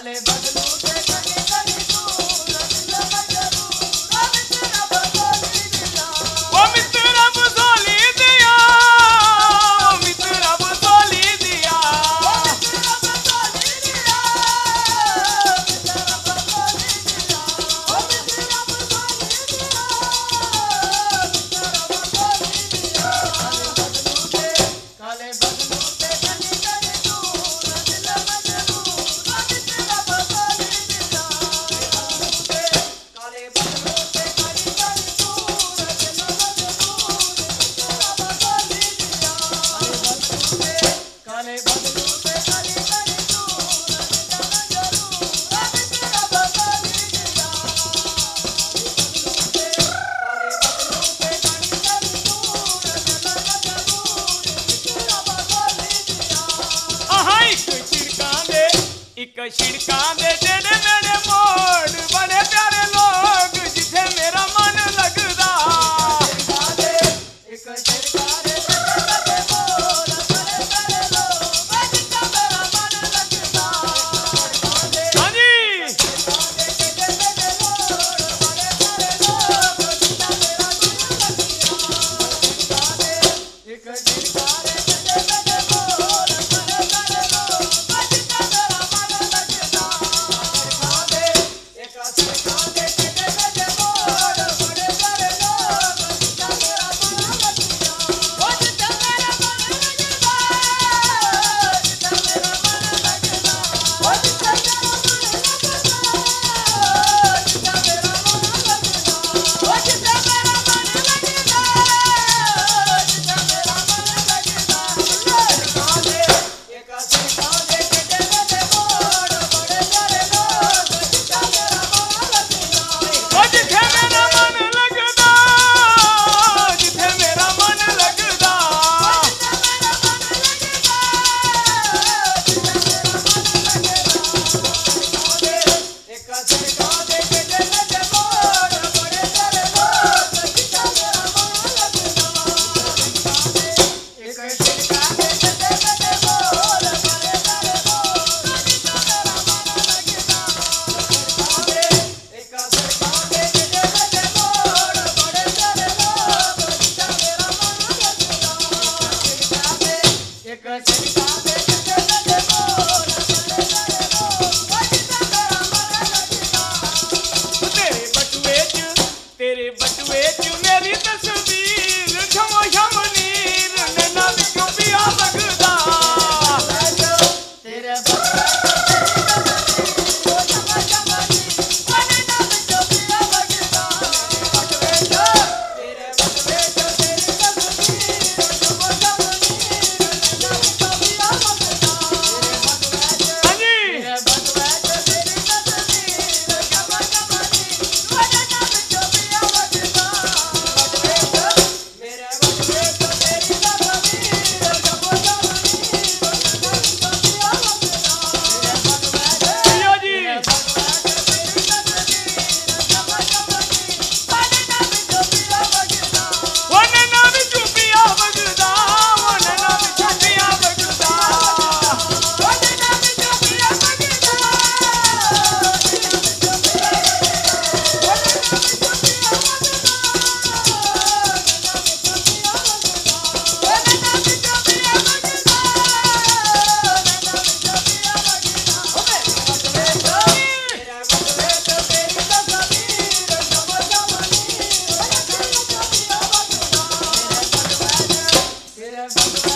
काले बदलू से कनी कनी दूर दिल में जरूर ओ मित्र बसोली दिया ओ मित्र बसोली दिया ओ मित्र बसोली दिया ओ मित्र बसोली दिया ओ मित्र बसोली दिया काले बदलू से कनी कनी दूर दिल में जरूर ओ मित्र बसोली दिया काले बदलू से कनी कनी दूर दिल में जरूर काले बदलू से कनी कनी दूर दिल में जरूर मित्र बसोली दिया काले बदलू से कनी कनी दूर दिल में जरूर मित्र बसोली दिया आहा एक छिड़कां दे जेड़े मेरे मोड़ बड़े प्यारे लोग जिथे मेरा मन लगदा एक छिड़कां दे जेड़े मेरे मोड़ बड़े प्यारे लोग जिथे मेरा मन लगदा हां जी छिड़कां दे जेड़े मेरे मोड़ बड़े प्यारे लोग जिथे मेरा मन लगदा एक छिड़कां दे जेड़े मेरे मोड़ बड़े प्यारे लोग जिथे मेरा मन लगदा एक छिड़कां दे जेड़े मेरे मोड़ बड़े प्यारे लोग जिथे मेरा मन लगदा ओ जिथे मेरा मन लगदा जिथे मेरा मन लगदा ओ जिथे मेरा मन लगदा जिथे मेरा मन लगदा ओ जिथे मेरा मन लगदा जिथे मेरा मन लगदा छिड़कां दे एक छिड़कां दे जेड़े मेरे मोड़ बड़े प्यारे लोग जिथे मेरा मन लगदा ओ जिथे मेरा मन लगदा जिथे मेरा मन लगदा जिथे मेरा मन लगदा जिथे मेरा मन लगदा एक छिड़कां दे जेड़े मेरे मोड़ बड़े प्यारे लोग जिथे मेरा मन लगदा एक छिड़कां दे जेड़े मेरे मोड़ बड़े प्यारे लोग जिथे मेरा मन लगदा एक छिड़कां दे जेड़े मेरे मोड़ बड़े प्यारे लोग जिथे मेरा मन लगदा एक छिड़कां दे जेड़े मेरे मोड़ बड़े प्यारे लोग जिथे मेरा मन लगदा तेरे बटुए च मेरी तस्वीर झम झम नीर नैना विचों पिया लगदा तेरे बटुए च मेरी तस्वीर झम झम नीर नैना विचों पिया लगदा तेरे बटुए च मेरी तस्वीर झम झम नीर नैना विचों पिया लगदा हां जी तेरे बटुए च मेरी तस्वीर झम झम नीर नैना विचों पिया लगदा मेरे बटुए च मेरी तस्वीर झम झम नीर नैना विचों पिया लगदा पिया जी मेरे बटुए च मेरी तस्वीर झम झम नीर नैना विचों पिया लगदा ओ नैना विचों पिया लगदा ओ नैना विचों पिया लगदा ओ नैना विचों पिया लगदा तेरे